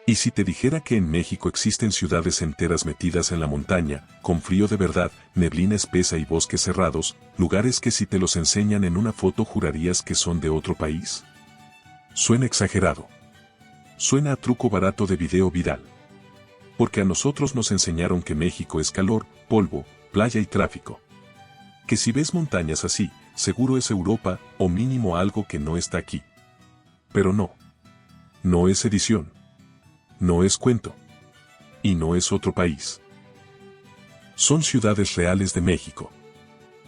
Y si te dijera que en México existen ciudades enteras metidas en la montaña, con frío de verdad, neblina espesa y bosques cerrados, lugares que si te los enseñan en una foto jurarías que son de otro país. Suena exagerado. Suena a truco barato de video viral. Porque a nosotros nos enseñaron que México es calor, polvo, playa y tráfico. Que si ves montañas así, seguro es Europa, o mínimo algo que no está aquí. Pero no. No es edición. No es cuento. Y no es otro país. Son ciudades reales de México.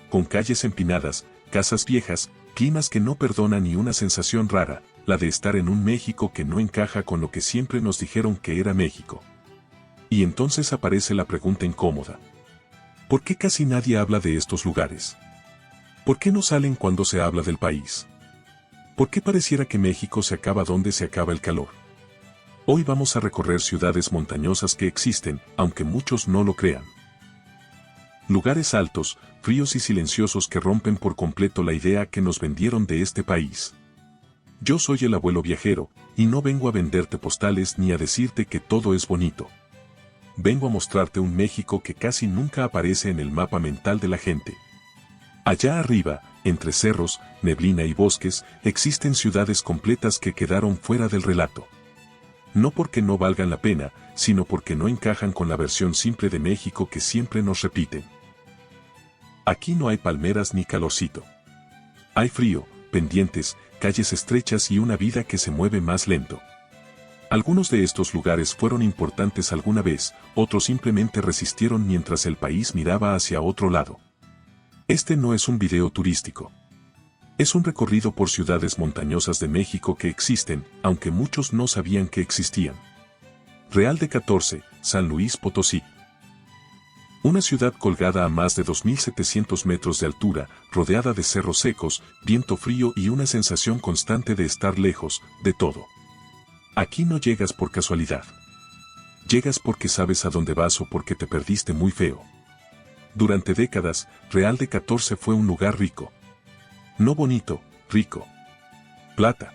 Con calles empinadas, casas viejas, climas que no perdonan y una sensación rara, la de estar en un México que no encaja con lo que siempre nos dijeron que era México. Y entonces aparece la pregunta incómoda. ¿Por qué casi nadie habla de estos lugares? ¿Por qué no salen cuando se habla del país? ¿Por qué pareciera que México se acaba donde se acaba el calor? Hoy vamos a recorrer ciudades montañosas que existen, aunque muchos no lo crean. Lugares altos, fríos y silenciosos que rompen por completo la idea que nos vendieron de este país. Yo soy el abuelo viajero, y no vengo a venderte postales ni a decirte que todo es bonito. Vengo a mostrarte un México que casi nunca aparece en el mapa mental de la gente. Allá arriba, entre cerros, neblina y bosques, existen ciudades completas que quedaron fuera del relato. No porque no valgan la pena, sino porque no encajan con la versión simple de México que siempre nos repiten. Aquí no hay palmeras ni calorcito. Hay frío, pendientes, calles estrechas y una vida que se mueve más lento. Algunos de estos lugares fueron importantes alguna vez, otros simplemente resistieron mientras el país miraba hacia otro lado. Este no es un video turístico. Es un recorrido por ciudades montañosas de México que existen, aunque muchos no sabían que existían. Real de 14, San Luis Potosí. Una ciudad colgada a más de 2.700 metros de altura, rodeada de cerros secos, viento frío y una sensación constante de estar lejos de todo. Aquí no llegas por casualidad. Llegas porque sabes a dónde vas o porque te perdiste muy feo. Durante décadas, Real de 14 fue un lugar rico. No bonito, rico. Plata.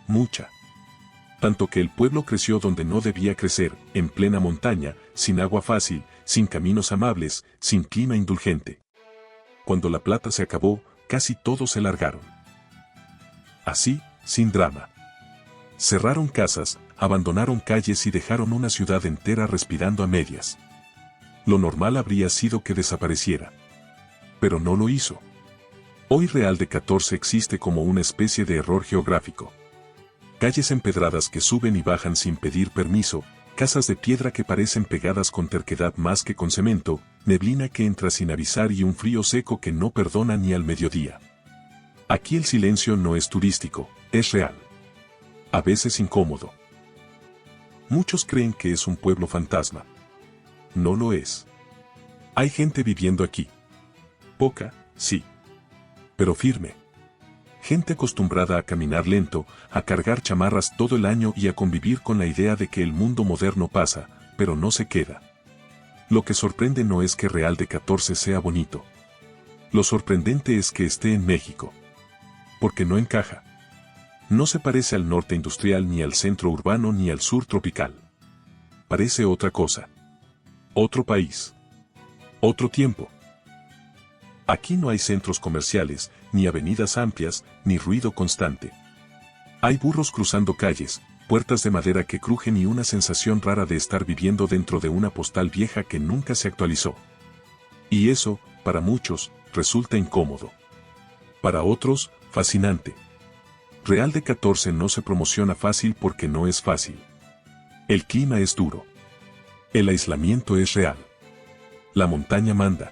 Mucha. Tanto que el pueblo creció donde no debía crecer, en plena montaña, sin agua fácil, sin caminos amables, sin clima indulgente. Cuando la plata se acabó, casi todos se largaron. Así, sin drama. Cerraron casas, abandonaron calles y dejaron una ciudad entera respirando a medias. Lo normal habría sido que desapareciera. Pero no lo hizo. Hoy Real de 14 existe como una especie de error geográfico. Calles empedradas que suben y bajan sin pedir permiso, casas de piedra que parecen pegadas con terquedad más que con cemento, neblina que entra sin avisar y un frío seco que no perdona ni al mediodía. Aquí el silencio no es turístico, es real. A veces incómodo. Muchos creen que es un pueblo fantasma. No lo es. Hay gente viviendo aquí. Poca, sí. Pero firme. Gente acostumbrada a caminar lento, a cargar chamarras todo el año y a convivir con la idea de que el mundo moderno pasa, pero no se queda. Lo que sorprende no es que Real de 14 sea bonito. Lo sorprendente es que esté en México. Porque no encaja. No se parece al norte industrial ni al centro urbano ni al sur tropical. Parece otra cosa. Otro país. Otro tiempo. Aquí no hay centros comerciales, ni avenidas amplias, ni ruido constante. Hay burros cruzando calles, puertas de madera que crujen y una sensación rara de estar viviendo dentro de una postal vieja que nunca se actualizó. Y eso, para muchos, resulta incómodo. Para otros, fascinante. Real de 14 no se promociona fácil porque no es fácil. El clima es duro. El aislamiento es real. La montaña manda.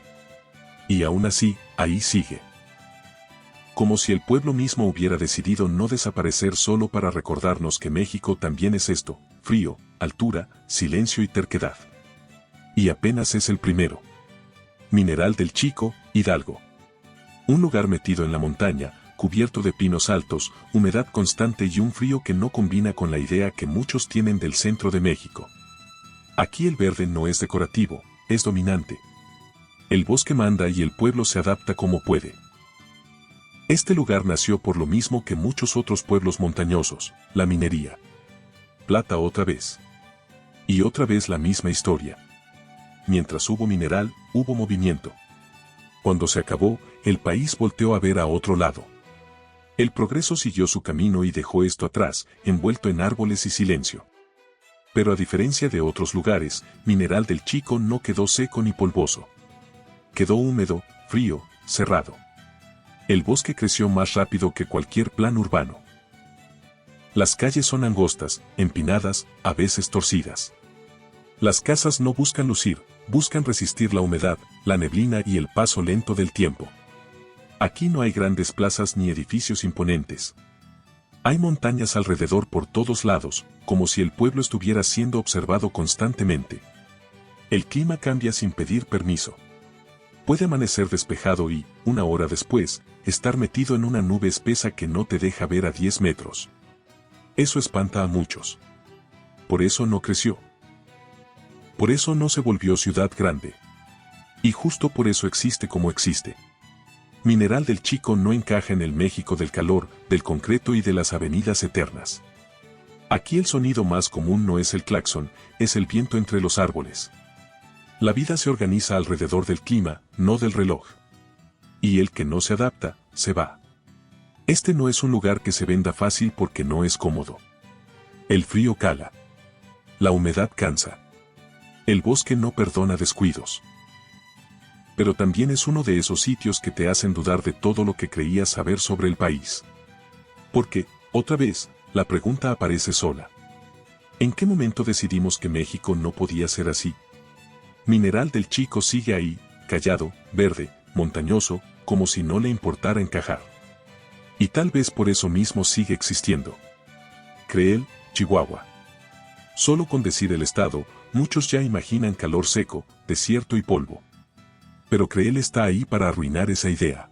Y aún así, ahí sigue. Como si el pueblo mismo hubiera decidido no desaparecer solo para recordarnos que México también es esto: frío, altura, silencio y terquedad. Y apenas es el primero. Mineral del Chico, Hidalgo. Un lugar metido en la montaña, cubierto de pinos altos, humedad constante y un frío que no combina con la idea que muchos tienen del centro de México. Aquí el verde no es decorativo, es dominante. El bosque manda y el pueblo se adapta como puede. Este lugar nació por lo mismo que muchos otros pueblos montañosos, la minería. plata otra vez. Y otra vez la misma historia. Mientras hubo mineral, hubo movimiento. Cuando se acabó, el país volteó a ver a otro lado. El progreso siguió su camino y dejó esto atrás, envuelto en árboles y silencio. Pero a diferencia de otros lugares, Mineral del Chico no quedó seco ni polvoso. Quedó húmedo, frío, cerrado. El bosque creció más rápido que cualquier plan urbano. Las calles son angostas, empinadas, a veces torcidas. Las casas no buscan lucir, buscan resistir la humedad, la neblina y el paso lento del tiempo. Aquí no hay grandes plazas ni edificios imponentes. Hay montañas alrededor por todos lados, como si el pueblo estuviera siendo observado constantemente. El clima cambia sin pedir permiso. Puede amanecer despejado y, una hora después, estar metido en una nube espesa que no te deja ver a 10 metros. Eso espanta a muchos. Por eso no creció. Por eso no se volvió ciudad grande. Y justo por eso existe como existe. Mineral del Chico no encaja en el México del calor, del concreto y de las avenidas eternas. Aquí el sonido más común no es el claxon, es el viento entre los árboles. La vida se organiza alrededor del clima, no del reloj. Y el que no se adapta, se va. Este no es un lugar que se venda fácil porque no es cómodo. El frío cala. La humedad cansa. El bosque no perdona descuidos. Pero también es uno de esos sitios que te hacen dudar de todo lo que creías saber sobre el país. Porque, otra vez, la pregunta aparece sola. ¿En qué momento decidimos que México no podía ser así? Mineral del Chico sigue ahí, callado, verde, montañoso, como si no le importara encajar. Y tal vez por eso mismo sigue existiendo. Creel, Chihuahua. Solo con decir el estado, muchos ya imaginan calor seco, desierto y polvo. Pero Creel está ahí para arruinar esa idea.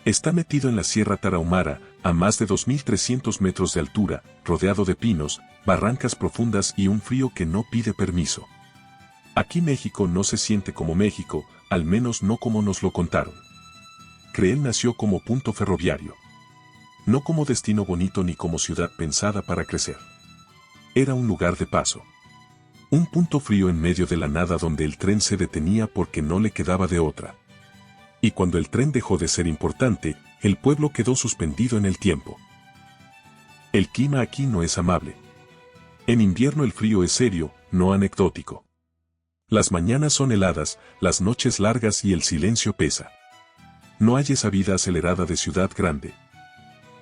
Está metido en la Sierra Tarahumara, a más de 2.300 metros de altura, rodeado de pinos, barrancas profundas y un frío que no pide permiso. Aquí México no se siente como México, al menos no como nos lo contaron. Creel nació como punto ferroviario. No como destino bonito ni como ciudad pensada para crecer. Era un lugar de paso. Un punto frío en medio de la nada donde el tren se detenía porque no le quedaba de otra. Y cuando el tren dejó de ser importante, el pueblo quedó suspendido en el tiempo. El clima aquí no es amable. En invierno el frío es serio, no anecdótico. Las mañanas son heladas, las noches largas y el silencio pesa. No hay esa vida acelerada de ciudad grande.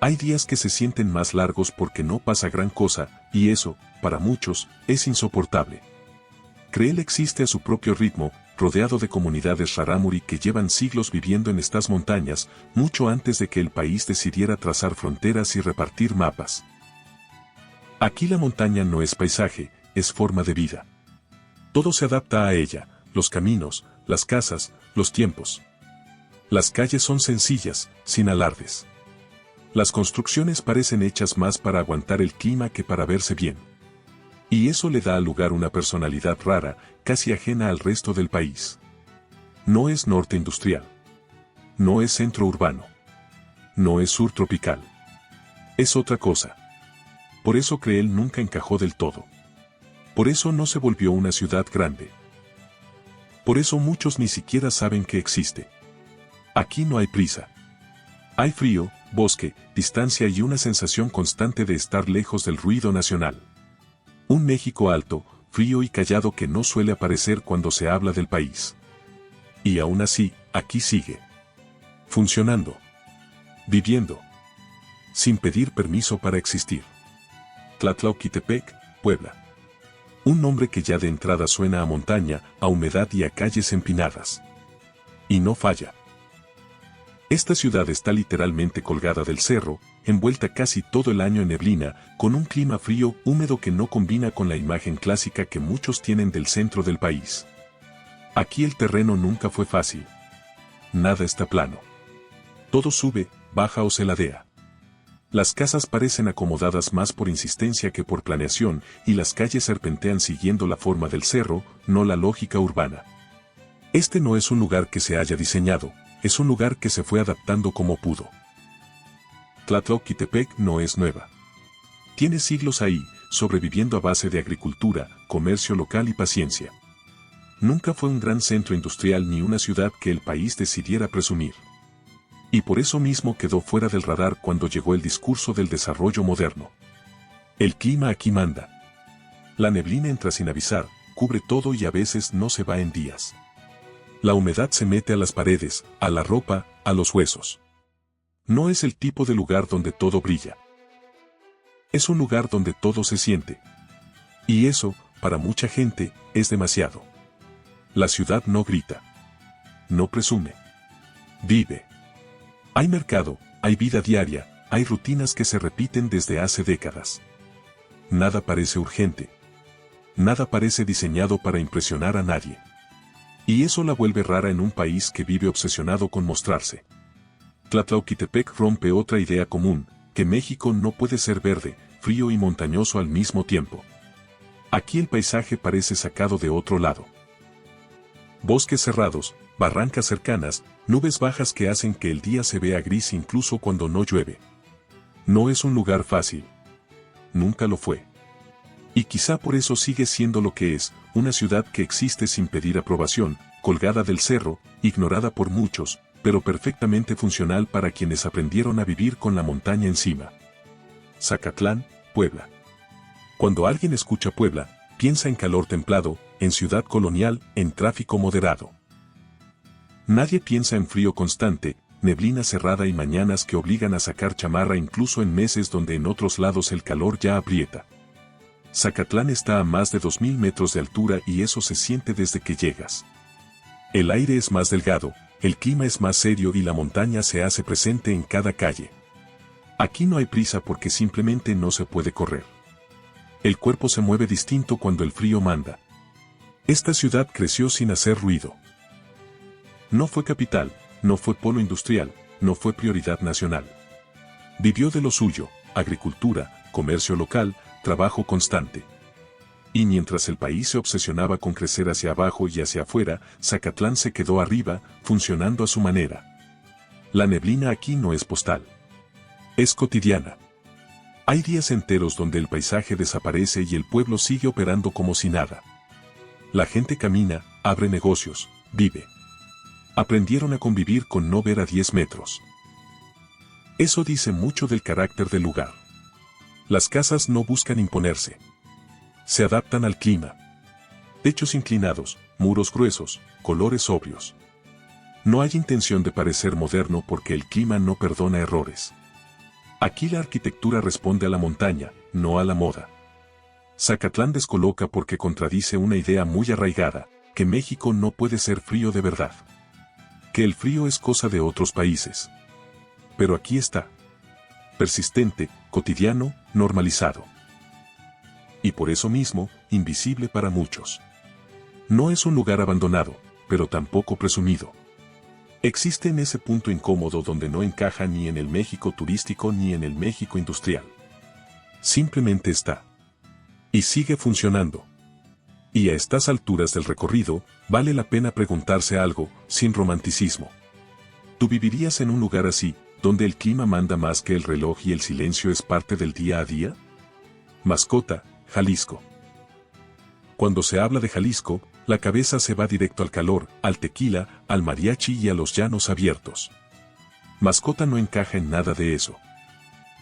Hay días que se sienten más largos porque no pasa gran cosa, y eso, para muchos, es insoportable. Creel existe a su propio ritmo, rodeado de comunidades rarámuri que llevan siglos viviendo en estas montañas, mucho antes de que el país decidiera trazar fronteras y repartir mapas. Aquí la montaña no es paisaje, es forma de vida. Todo se adapta a ella, los caminos, las casas, los tiempos. Las calles son sencillas, sin alardes. Las construcciones parecen hechas más para aguantar el clima que para verse bien. Y eso le da al lugar una personalidad rara, casi ajena al resto del país. No es norte industrial. No es centro urbano. No es sur tropical. Es otra cosa. Por eso Creel nunca encajó del todo. Por eso no se volvió una ciudad grande. Por eso muchos ni siquiera saben que existe. Aquí no hay prisa. Hay frío, bosque, distancia y una sensación constante de estar lejos del ruido nacional. Un México alto, frío y callado que no suele aparecer cuando se habla del país. Y aún así, aquí sigue. Funcionando. Viviendo. Sin pedir permiso para existir. Tlatlauquitepec, Puebla. Un nombre que ya de entrada suena a montaña, a humedad y a calles empinadas. Y no falla. Esta ciudad está literalmente colgada del cerro, envuelta casi todo el año en neblina, con un clima frío, húmedo que no combina con la imagen clásica que muchos tienen del centro del país. Aquí el terreno nunca fue fácil. Nada está plano. Todo sube, baja o se ladea. Las casas parecen acomodadas más por insistencia que por planeación, y las calles serpentean siguiendo la forma del cerro, no la lógica urbana. Este no es un lugar que se haya diseñado, es un lugar que se fue adaptando como pudo. Tlatlauquitepec no es nueva. Tiene siglos ahí, sobreviviendo a base de agricultura, comercio local y paciencia. Nunca fue un gran centro industrial ni una ciudad que el país decidiera presumir. Y por eso mismo quedó fuera del radar cuando llegó el discurso del desarrollo moderno. El clima aquí manda. La neblina entra sin avisar, cubre todo y a veces no se va en días. La humedad se mete a las paredes, a la ropa, a los huesos. No es el tipo de lugar donde todo brilla. Es un lugar donde todo se siente. Y eso, para mucha gente, es demasiado. La ciudad no grita. No presume. Vive. Hay mercado, hay vida diaria, hay rutinas que se repiten desde hace décadas. Nada parece urgente. Nada parece diseñado para impresionar a nadie. Y eso la vuelve rara en un país que vive obsesionado con mostrarse. Tlatlauquitepec rompe otra idea común, que México no puede ser verde, frío y montañoso al mismo tiempo. Aquí el paisaje parece sacado de otro lado. Bosques cerrados, barrancas cercanas, nubes bajas que hacen que el día se vea gris incluso cuando no llueve. No es un lugar fácil. Nunca lo fue. Y quizá por eso sigue siendo lo que es, una ciudad que existe sin pedir aprobación, colgada del cerro, ignorada por muchos, pero perfectamente funcional para quienes aprendieron a vivir con la montaña encima. Zacatlán, Puebla. Cuando alguien escucha Puebla, piensa en calor templado, en ciudad colonial, en tráfico moderado. Nadie piensa en frío constante, neblina cerrada y mañanas que obligan a sacar chamarra incluso en meses donde en otros lados el calor ya aprieta. Zacatlán está a más de 2000 metros de altura y eso se siente desde que llegas. El aire es más delgado, el clima es más serio y la montaña se hace presente en cada calle. Aquí no hay prisa porque simplemente no se puede correr. El cuerpo se mueve distinto cuando el frío manda. Esta ciudad creció sin hacer ruido. No fue capital, no fue polo industrial, no fue prioridad nacional. Vivió de lo suyo, agricultura, comercio local, trabajo constante. Y mientras el país se obsesionaba con crecer hacia abajo y hacia afuera, Zacatlán se quedó arriba, funcionando a su manera. La neblina aquí no es postal. Es cotidiana. Hay días enteros donde el paisaje desaparece y el pueblo sigue operando como si nada. La gente camina, abre negocios, vive. Aprendieron a convivir con no ver a 10 metros. Eso dice mucho del carácter del lugar. Las casas no buscan imponerse. Se adaptan al clima. Techos inclinados, muros gruesos, colores sobrios. No hay intención de parecer moderno porque el clima no perdona errores. Aquí la arquitectura responde a la montaña, no a la moda. Zacatlán descoloca porque contradice una idea muy arraigada, que México no puede ser frío de verdad. Que el frío es cosa de otros países. Pero aquí está. Persistente, cotidiano, normalizado. Y por eso mismo, invisible para muchos. No es un lugar abandonado, pero tampoco presumido. Existe en ese punto incómodo donde no encaja ni en el México turístico ni en el México industrial. Simplemente está. Y sigue funcionando. Y a estas alturas del recorrido, vale la pena preguntarse algo, sin romanticismo. ¿Tú vivirías en un lugar así, donde el clima manda más que el reloj y el silencio es parte del día a día? Mascota, Jalisco. Cuando se habla de Jalisco, la cabeza se va directo al calor, al tequila, al mariachi y a los llanos abiertos. Mascota no encaja en nada de eso.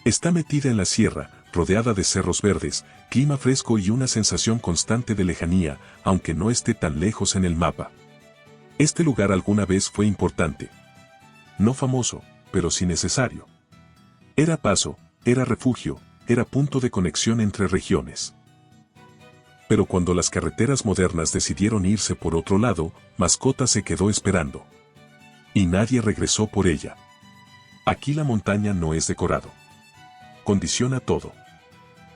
Está metida en la sierra, rodeada de cerros verdes, clima fresco y una sensación constante de lejanía, aunque no esté tan lejos en el mapa. Este lugar alguna vez fue importante. No famoso, pero sí necesario. Era paso, era refugio, era punto de conexión entre regiones. Pero cuando las carreteras modernas decidieron irse por otro lado, Mascota se quedó esperando. Y nadie regresó por ella. Aquí la montaña no es decorado. Condiciona todo.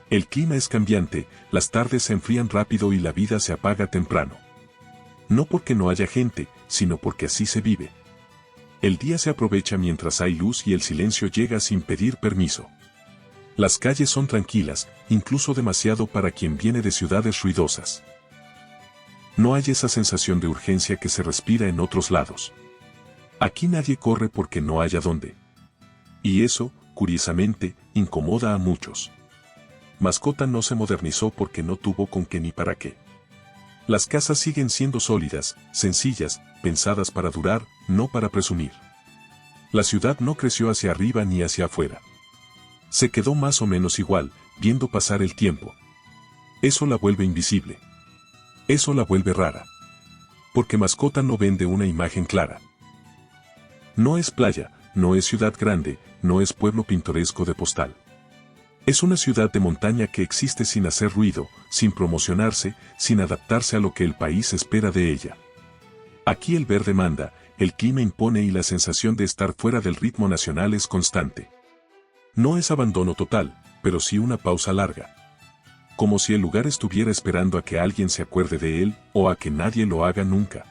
El clima es cambiante, las tardes se enfrían rápido y la vida se apaga temprano. No porque no haya gente, sino porque así se vive. El día se aprovecha mientras hay luz y el silencio llega sin pedir permiso. Las calles son tranquilas, incluso demasiado para quien viene de ciudades ruidosas. No hay esa sensación de urgencia que se respira en otros lados. Aquí nadie corre porque no haya dónde. Y eso, curiosamente, incomoda a muchos. Mascota no se modernizó porque no tuvo con qué ni para qué. Las casas siguen siendo sólidas, sencillas, pensadas para durar, no para presumir. La ciudad no creció hacia arriba ni hacia afuera. Se quedó más o menos igual, viendo pasar el tiempo. Eso la vuelve invisible. Eso la vuelve rara. Porque Mascota no vende una imagen clara. No es playa, no es ciudad grande, no es pueblo pintoresco de postal. Es una ciudad de montaña que existe sin hacer ruido, sin promocionarse, sin adaptarse a lo que el país espera de ella. Aquí el verde manda, el clima impone y la sensación de estar fuera del ritmo nacional es constante. No es abandono total, pero sí una pausa larga. Como si el lugar estuviera esperando a que alguien se acuerde de él, o a que nadie lo haga nunca.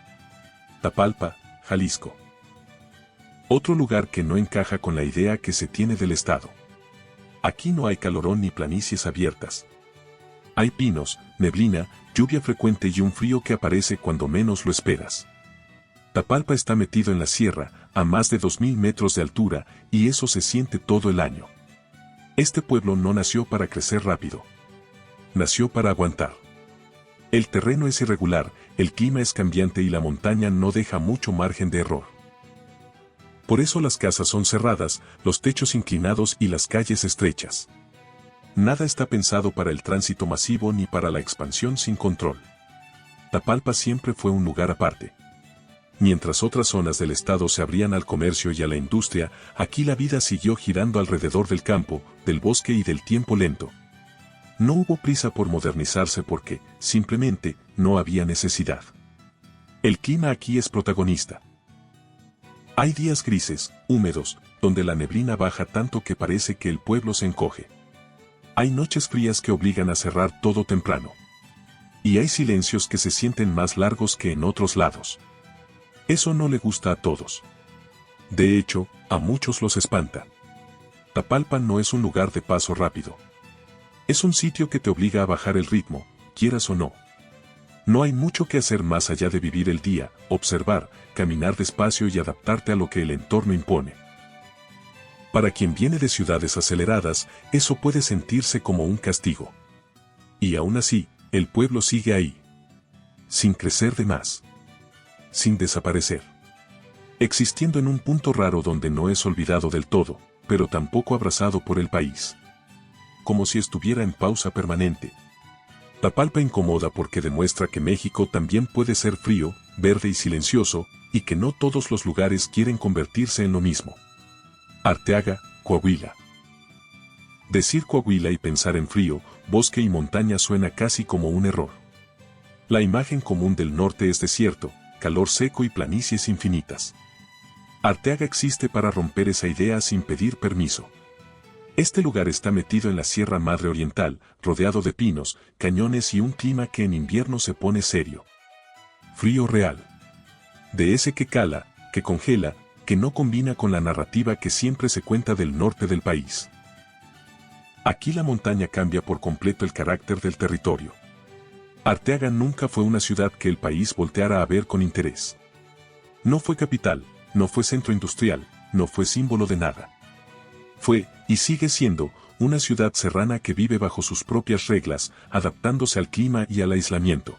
Tapalpa, Jalisco. Otro lugar que no encaja con la idea que se tiene del estado. Aquí no hay calorón ni planicies abiertas. Hay pinos, neblina, lluvia frecuente y un frío que aparece cuando menos lo esperas. Tapalpa está metido en la sierra, a más de 2000 metros de altura, y eso se siente todo el año. Este pueblo no nació para crecer rápido. Nació para aguantar. El terreno es irregular, el clima es cambiante y la montaña no deja mucho margen de error. Por eso las casas son cerradas, los techos inclinados y las calles estrechas. Nada está pensado para el tránsito masivo ni para la expansión sin control. Tapalpa siempre fue un lugar aparte. Mientras otras zonas del estado se abrían al comercio y a la industria, aquí la vida siguió girando alrededor del campo, del bosque y del tiempo lento. No hubo prisa por modernizarse porque, simplemente, no había necesidad. El clima aquí es protagonista. Hay días grises, húmedos, donde la neblina baja tanto que parece que el pueblo se encoge. Hay noches frías que obligan a cerrar todo temprano. Y hay silencios que se sienten más largos que en otros lados. Eso no le gusta a todos. De hecho, a muchos los espanta. Tapalpa no es un lugar de paso rápido. Es un sitio que te obliga a bajar el ritmo, quieras o no. No hay mucho que hacer más allá de vivir el día, observar, caminar despacio y adaptarte a lo que el entorno impone. Para quien viene de ciudades aceleradas, eso puede sentirse como un castigo. Y aún así, el pueblo sigue ahí. Sin crecer de más. Sin desaparecer. Existiendo en un punto raro donde no es olvidado del todo, pero tampoco abrazado por el país. Como si estuviera en pausa permanente. Tapalpa incomoda porque demuestra que México también puede ser frío, verde y silencioso, y que no todos los lugares quieren convertirse en lo mismo. Arteaga, Coahuila. Decir Coahuila y pensar en frío, bosque y montaña suena casi como un error. La imagen común del norte es desierto, calor seco y planicies infinitas. Arteaga existe para romper esa idea sin pedir permiso. Este lugar está metido en la Sierra Madre Oriental, rodeado de pinos, cañones y un clima que en invierno se pone serio. Frío real. De ese que cala, que congela, que no combina con la narrativa que siempre se cuenta del norte del país. Aquí la montaña cambia por completo el carácter del territorio. Arteaga nunca fue una ciudad que el país volteara a ver con interés. No fue capital, no fue centro industrial, no fue símbolo de nada. Fue, y sigue siendo, una ciudad serrana que vive bajo sus propias reglas, adaptándose al clima y al aislamiento.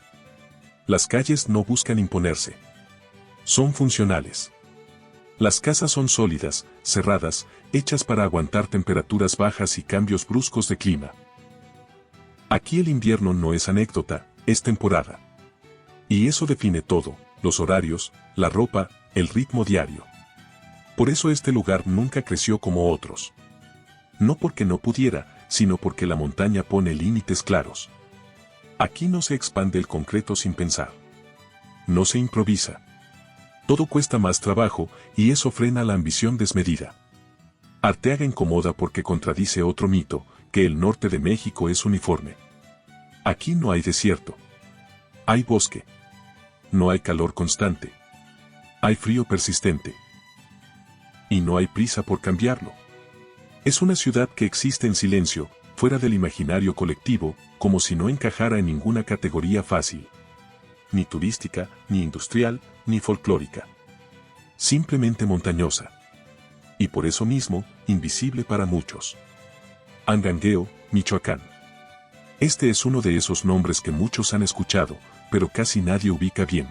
Las calles no buscan imponerse. Son funcionales. Las casas son sólidas, cerradas, hechas para aguantar temperaturas bajas y cambios bruscos de clima. Aquí el invierno no es anécdota, es temporada. Y eso define todo, los horarios, la ropa, el ritmo diario. Por eso este lugar nunca creció como otros. No porque no pudiera, sino porque la montaña pone límites claros. Aquí no se expande el concreto sin pensar. No se improvisa. Todo cuesta más trabajo, y eso frena la ambición desmedida. Arteaga incomoda porque contradice otro mito, que el norte de México es uniforme. Aquí no hay desierto. Hay bosque. No hay calor constante. Hay frío persistente. Y no hay prisa por cambiarlo. Es una ciudad que existe en silencio, fuera del imaginario colectivo, como si no encajara en ninguna categoría fácil. Ni turística, ni industrial, ni folclórica. Simplemente montañosa. Y por eso mismo, invisible para muchos. Angangueo, Michoacán. Este es uno de esos nombres que muchos han escuchado, pero casi nadie ubica bien.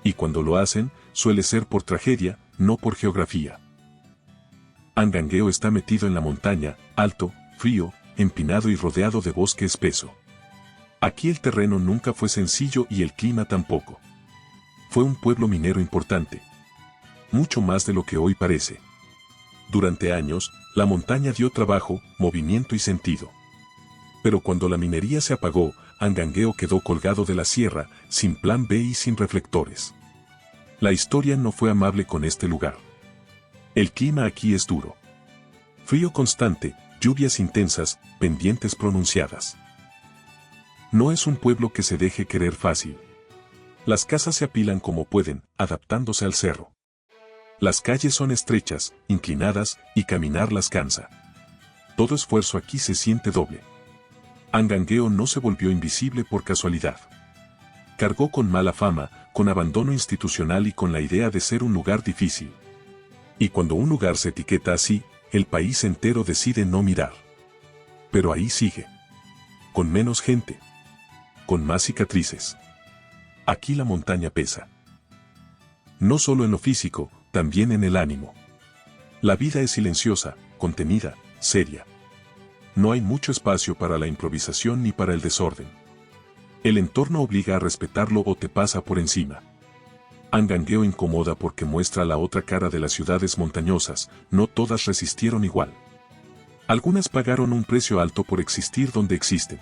Y cuando lo hacen, suele ser por tragedia, no por geografía. Angangueo está metido en la montaña, alto, frío, empinado y rodeado de bosque espeso. Aquí el terreno nunca fue sencillo y el clima tampoco. Fue un pueblo minero importante. Mucho más de lo que hoy parece. Durante años, la montaña dio trabajo, movimiento y sentido. Pero cuando la minería se apagó, Angangueo quedó colgado de la sierra, sin plan B y sin reflectores. La historia no fue amable con este lugar. El clima aquí es duro. Frío constante, lluvias intensas, pendientes pronunciadas. No es un pueblo que se deje querer fácil. Las casas se apilan como pueden, adaptándose al cerro. Las calles son estrechas, inclinadas, y caminar las cansa. Todo esfuerzo aquí se siente doble. Angangueo no se volvió invisible por casualidad. Cargó con mala fama, con abandono institucional y con la idea de ser un lugar difícil. Y cuando un lugar se etiqueta así, el país entero decide no mirar. Pero ahí sigue. Con menos gente. Con más cicatrices. Aquí la montaña pesa. No solo en lo físico, también en el ánimo. La vida es silenciosa, contenida, seria. No hay mucho espacio para la improvisación ni para el desorden. El entorno obliga a respetarlo o te pasa por encima. Angangueo incomoda porque muestra la otra cara de las ciudades montañosas, no todas resistieron igual. Algunas pagaron un precio alto por existir donde existen.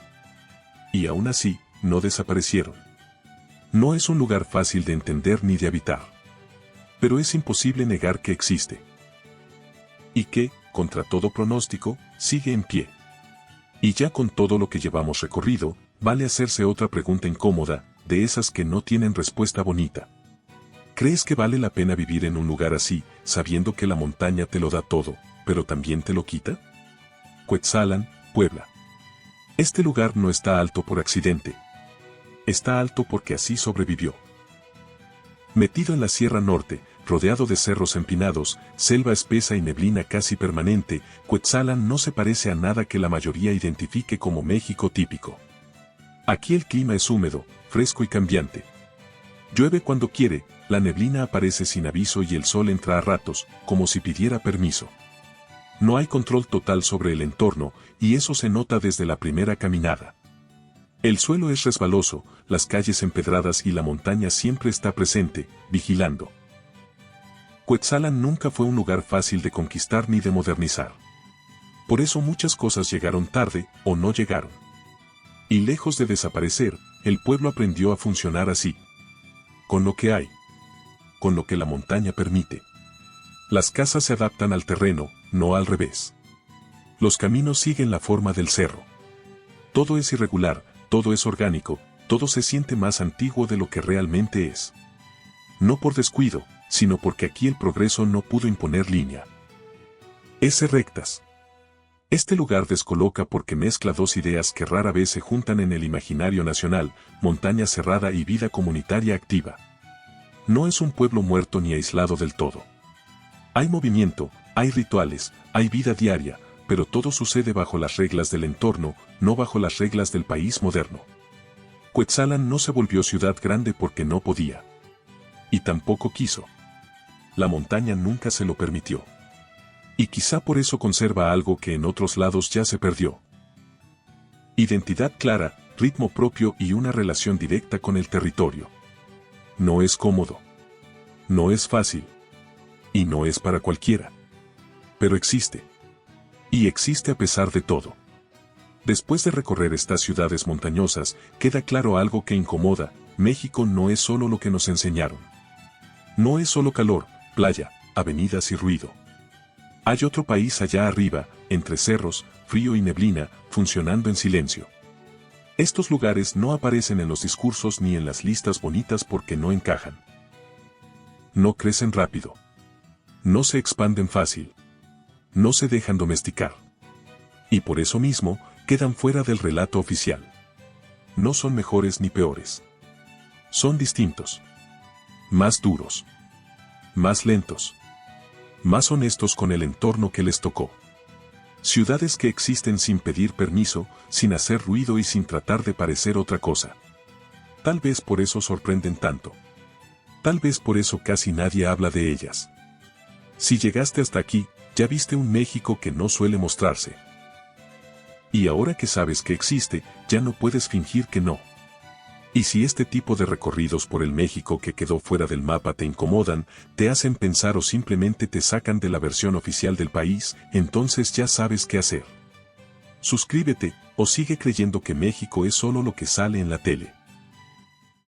Y aún así, no desaparecieron. No es un lugar fácil de entender ni de habitar. Pero es imposible negar que existe. Y que, contra todo pronóstico, sigue en pie. Y ya con todo lo que llevamos recorrido, vale hacerse otra pregunta incómoda, de esas que no tienen respuesta bonita. ¿Crees que vale la pena vivir en un lugar así, sabiendo que la montaña te lo da todo, pero también te lo quita? Cuetzalan, Puebla. Este lugar no está alto por accidente. Está alto porque así sobrevivió. Metido en la Sierra Norte, rodeado de cerros empinados, selva espesa y neblina casi permanente, Cuetzalan no se parece a nada que la mayoría identifique como México típico. Aquí el clima es húmedo, fresco y cambiante. Llueve cuando quiere, la neblina aparece sin aviso y el sol entra a ratos, como si pidiera permiso. No hay control total sobre el entorno, y eso se nota desde la primera caminada. El suelo es resbaloso, las calles empedradas y la montaña siempre está presente, vigilando. Cuetzalan nunca fue un lugar fácil de conquistar ni de modernizar. Por eso muchas cosas llegaron tarde, o no llegaron. Y lejos de desaparecer, el pueblo aprendió a funcionar así. Con lo que hay. Con lo que la montaña permite. Las casas se adaptan al terreno, no al revés. Los caminos siguen la forma del cerro. Todo es irregular, todo es orgánico, todo se siente más antiguo de lo que realmente es. No por descuido, sino porque aquí el progreso no pudo imponer línea. S rectas. Este lugar descoloca porque mezcla dos ideas que rara vez se juntan en el imaginario nacional, montaña cerrada y vida comunitaria activa. No es un pueblo muerto ni aislado del todo. Hay movimiento, hay rituales, hay vida diaria, pero todo sucede bajo las reglas del entorno, no bajo las reglas del país moderno. Cuetzalan no se volvió ciudad grande porque no podía. Y tampoco quiso. La montaña nunca se lo permitió. Y quizá por eso conserva algo que en otros lados ya se perdió. Identidad clara, ritmo propio y una relación directa con el territorio. No es cómodo. No es fácil. Y no es para cualquiera. Pero existe. Y existe a pesar de todo. Después de recorrer estas ciudades montañosas, queda claro algo que incomoda: México no es solo lo que nos enseñaron. No es solo calor, playa, avenidas y ruido. Hay otro país allá arriba, entre cerros, frío y neblina, funcionando en silencio. Estos lugares no aparecen en los discursos ni en las listas bonitas porque no encajan. No crecen rápido. No se expanden fácil. No se dejan domesticar. Y por eso mismo, quedan fuera del relato oficial. No son mejores ni peores. Son distintos. Más duros. Más lentos. Más honestos con el entorno que les tocó. Ciudades que existen sin pedir permiso, sin hacer ruido y sin tratar de parecer otra cosa. Tal vez por eso sorprenden tanto. Tal vez por eso casi nadie habla de ellas. Si llegaste hasta aquí, ya viste un México que no suele mostrarse. Y ahora que sabes que existe, ya no puedes fingir que no. Y si este tipo de recorridos por el México que quedó fuera del mapa te incomodan, te hacen pensar o simplemente te sacan de la versión oficial del país, entonces ya sabes qué hacer. Suscríbete, o sigue creyendo que México es solo lo que sale en la tele.